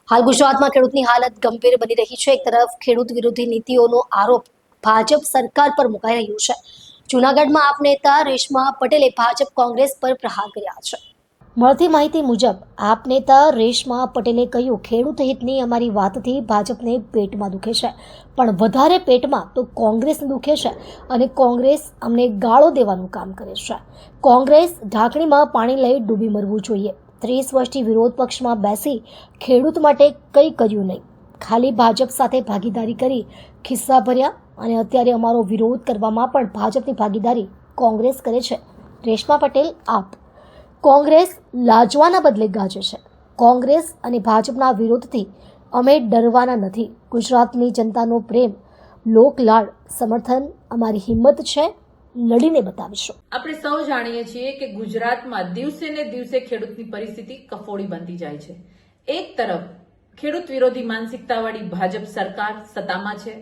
હાલ ગુજરાતમાં ખેડૂતની હાલત ગંભીર બની રહી છે। એક તરફ ખેડૂત વિરોધી નીતિઓનો આરોપ ભાજપ સરકાર પર મુકાઈ રહ્યો છે। જૂનાગઢમાં આપ નેતા રેશમા પટેલે ભાજપ કોંગ્રેસ પર પ્રહાર કર્યા છે। મળતી માહિતી મુજબ આપ નેતા રેશમા પટેલે કહ્યું, ખેડૂત હિતની અમારી વાતથી ભાજપને પેટમાં દુખે છે, પણ વધારે પેટમાં તો કોંગ્રેસને દુખે છે અને કોંગ્રેસ અમને ગાળો દેવાનું કામ કરે છે। કોંગ્રેસ ઢાંકણીમાં પાણી લઈ ડૂબી મરવું જોઈએ। 30 વર્ષથી વિરોધ પક્ષમાં બેસી ખેડૂત માટે કંઈ કર્યું નહીં, ખાલી ભાજપ સાથે ભાગીદારી કરી ખિસ્સા ભર્યા અને અત્યારે અમારો વિરોધ કરવામાં પણ ભાજપની ભાગીદારી કોંગ્રેસ કરે છે। રેશમા પટેલ આપ કોંગ્રેસ લાજવાના બદલે ગાજે છે। કોંગ્રેસ અને ભાજપના વિરોધથી અમે ડરવાના નથી। ગુજરાતની જનતાનો પ્રેમ, લોકલાડ, સમર્થન અમારી હિંમત છે। લડીને બતાવીશું। આપણે સૌ જાણીએ છીએ કે ગુજરાતમાં દિવસે ને દિવસે ખેડૂતની પરિસ્થિતિ કફોડી બનતી જાય છે। એક તરફ ખેડૂત વિરોધી માનસિકતાવાળી ભાજપ સરકાર સત્તામાં છે,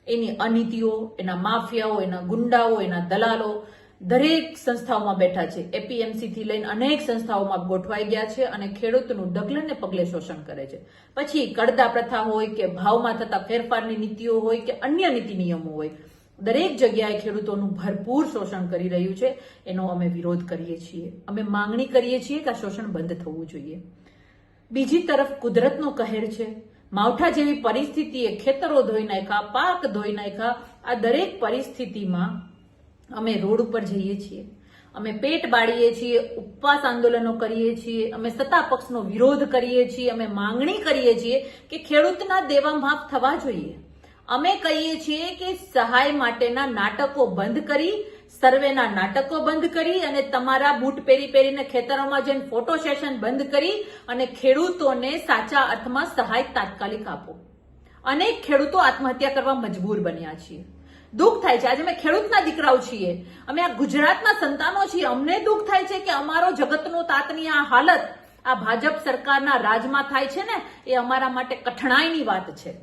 એની અનીતિઓ, એના માફિયાઓ, એના ગુંડાઓ, એના દલાલો દરેક સંસ્થાઓમાં બેઠા છે। એપીએમસી થી લઈને અનેક સંસ્થાઓમાં ગોઠવાઈ ગયા છે અને ખેડૂતનું ડગલે ને પગલે શોષણ કરે છે। પછી કડદા પ્રથા હોય કે ભાવમાં થતા ફેરફારની નીતિઓ હોય કે અન્ય નીતિ નિયમો હોય, દરેક જગ્યાએ ખેડૂતોનું ભરપૂર શોષણ કરી રહ્યું છે। એનો અમે વિરોધ કરીએ છીએ। અમે માંગણી કરીએ છીએ કે આ શોષણ બંધ થવું જોઈએ। બીજી તરફ કુદરતનો કહેર છે। માવઠા જેવી પરિસ્થિતિએ ખેતરો ધોઈ નાખ્યા, પાક ધોઈ નાખ્યા। આ દરેક પરિસ્થિતિમાં અમે રોડ ઉપર જઈએ છીએ, અમે પેટ બાળીએ છીએ, ઉપવાસ આંદોલનો કરીએ છીએ, અમે સત્તા પક્ષનો વિરોધ કરીએ છીએ, અમે માંગણી કરીએ છીએ કે ખેડૂતના દેવા માફ થવા જોઈએ। અમે કહીએ છીએ કે સહાય માટેના નાટકો બંધ કરી, સર્વેના નાટકો બંધ કરી અને તમારા બૂટ પહેરીને ખેતરોમાં જઈને ફોટો સેશન બંધ કરી અને ખેડૂતોને સાચા અર્થમાં સહાય તાત્કાલિક આપો। અનેક ખેડૂતો આત્મહત્યા કરવા મજબૂર બન્યા છીએ। દુઃખ થાય છે, આજે અમે ખેડૂતના દીકરાઓ છીએ, અમે આ ગુજરાતના સંતાનો છીએ। અમને દુઃખ થાય છે કે અમારો જગતનો તાતની આ હાલત આ ભાજપ સરકારના રાજમાં થાય છે ને, એ અમારા માટે કઠણાઈની વાત છે।